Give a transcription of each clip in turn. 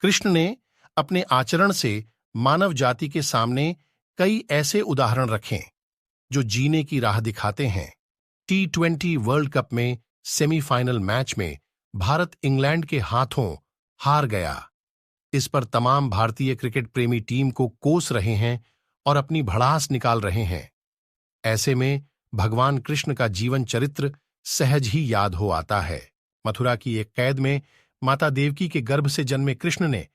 कृष्ण ने अपने आचरण से मानव जाति के सामने कई ऐसे उदाहरण रखे जो जीने की राह दिखाते हैं। T20 वर्ल्ड कप में सेमीफाइनल मैच में भारत इंग्लैंड के हाथों हार गया। इस पर तमाम भारतीय क्रिकेट प्रेमी टीम को कोस रहे हैं और अपनी भड़ास निकाल रहे हैं। ऐसे में भगवान कृष्ण का जीवन चरित्र सहज ही याद हो आता है। मथुरा की एक कैद में माता देवकी के गर्भ से जन्मे कृष्ण ने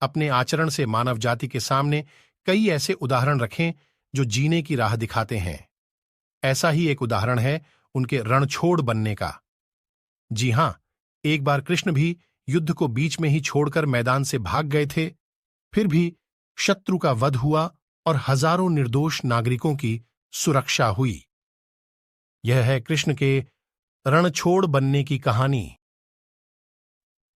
अपने आचरण से मानव जाति के सामने कई ऐसे उदाहरण रखे जो जीने की राह दिखाते हैं। ऐसा ही एक उदाहरण है उनके रणछोड़ बनने का। जी हां, एक बार कृष्ण भी युद्ध को बीच में ही छोड़कर मैदान से भाग गए थे। फिर भी शत्रु का वध हुआ और हजारों निर्दोष नागरिकों की सुरक्षा हुई। यह है कृष्ण के रणछोड़ बनने की कहानी।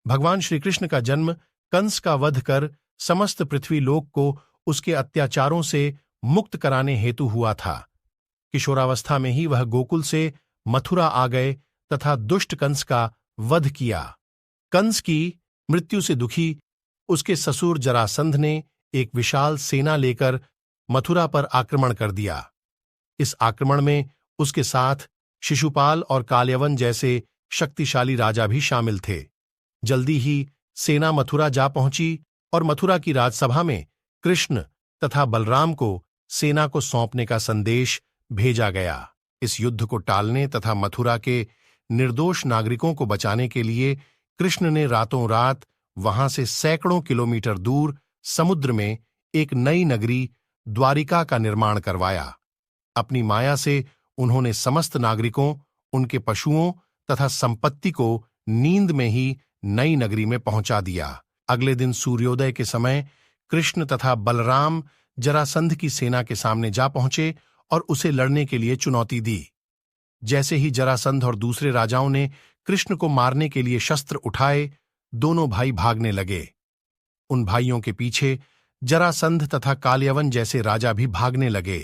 भगवान श्री कृष्ण का जन्म कंस का वध कर समस्त पृथ्वीलोक को उसके अत्याचारों से मुक्त कराने हेतु हुआ था। किशोरावस्था में ही वह गोकुल से मथुरा आ गए तथा दुष्ट कंस का वध किया। कंस की मृत्यु से दुखी उसके ससुर जरासंध ने एक विशाल सेना लेकर मथुरा पर आक्रमण कर दिया। इस आक्रमण में उसके साथ शिशुपाल और काल्यवन जैसे शक्तिशाली राजा भी शामिल थे। जल्दी ही सेना मथुरा जा पहुंची और मथुरा की राजसभा में कृष्ण तथा बलराम को सेना को सौंपने का संदेश भेजा गया। इस युद्ध को टालने तथा मथुरा के निर्दोष नागरिकों को बचाने के लिए कृष्ण ने रातों रात वहां से सैकड़ों किलोमीटर दूर समुद्र में एक नई नगरी द्वारिका का निर्माण करवाया। अपनी माया से उन्होंने समस्त नागरिकों, उनके पशुओं तथा संपत्ति को नींद में ही नई नगरी में पहुंचा दिया। अगले दिन सूर्योदय के समय कृष्ण तथा बलराम जरासंध की सेना के सामने जा पहुंचे और उसे लड़ने के लिए चुनौती दी। जैसे ही जरासंध और दूसरे राजाओं ने कृष्ण को मारने के लिए शस्त्र उठाए, दोनों भाई भागने लगे। उन भाइयों के पीछे जरासंध तथा काल्यवन जैसे राजा भी भागने लगे।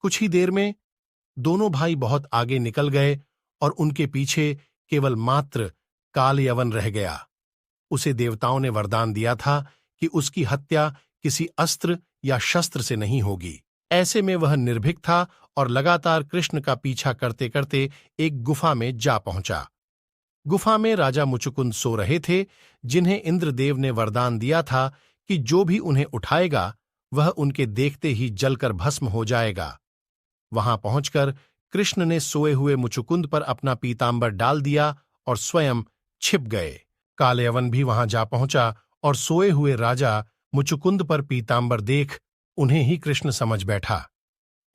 कुछ ही देर में दोनों भाई बहुत आगे निकल गए और उनके पीछे केवल मात्र काल्यवन रह गया। उसे देवताओं ने वरदान दिया था कि उसकी हत्या किसी अस्त्र या शस्त्र से नहीं होगी। ऐसे में वह निर्भीक था और लगातार कृष्ण का पीछा करते करते एक गुफा में जा पहुंचा। गुफा में राजा मुचुकुंद सो रहे थे, जिन्हें इंद्रदेव ने वरदान दिया था कि जो भी उन्हें उठाएगा वह उनके देखते ही जलकर भस्म हो जाएगा। वहां पहुंचकर कृष्ण ने सोए हुए मुचुकुंद पर अपना पीतांबर डाल दिया और स्वयं छिप गए। काल्यवन भी वहां जा पहुंचा और सोए हुए राजा मुचुकुंद पर पीतांबर देख उन्हें ही कृष्ण समझ बैठा।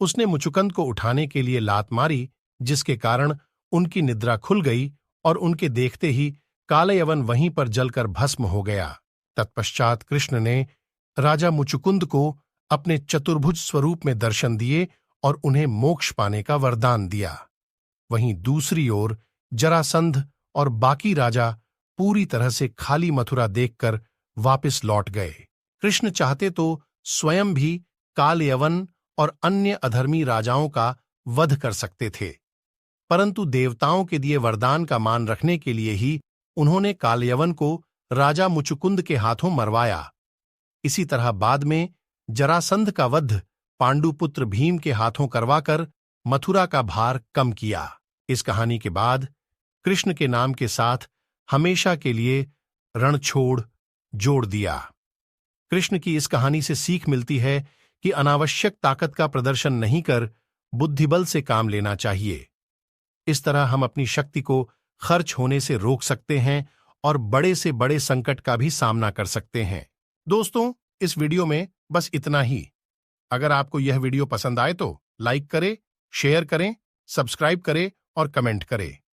उसने मुचुकुंद को उठाने के लिए लात मारी, जिसके कारण उनकी निद्रा खुल गई और उनके देखते ही काल्यवन वहीं पर जलकर भस्म हो गया। तत्पश्चात कृष्ण ने राजा मुचुकुंद को अपने चतुर्भुज स्वरूप में दर्शन दिए और उन्हें मोक्ष पाने का वरदान दिया। वहीं दूसरी ओर जरासंध और बाकी राजा पूरी तरह से खाली मथुरा देखकर वापस लौट गए। कृष्ण चाहते तो स्वयं भी काल्यवन और अन्य अधर्मी राजाओं का वध कर सकते थे, परंतु देवताओं के दिए वरदान का मान रखने के लिए ही उन्होंने काल्यवन को राजा मुचुकुंद के हाथों मरवाया। इसी तरह बाद में जरासंध का वध पांडुपुत्र भीम के हाथों करवाकर मथुरा का भार कम किया। इस कहानी के बाद कृष्ण के नाम के साथ हमेशा के लिए रणछोड़ जोड़ दिया। कृष्ण की इस कहानी से सीख मिलती है कि अनावश्यक ताकत का प्रदर्शन नहीं कर बुद्धिबल से काम लेना चाहिए। इस तरह हम अपनी शक्ति को खर्च होने से रोक सकते हैं और बड़े से बड़े संकट का भी सामना कर सकते हैं। दोस्तों, इस वीडियो में बस इतना ही। अगर आपको यह वीडियो पसंद आए तो लाइक करें, शेयर करें, सब्सक्राइब करें और कमेंट करें।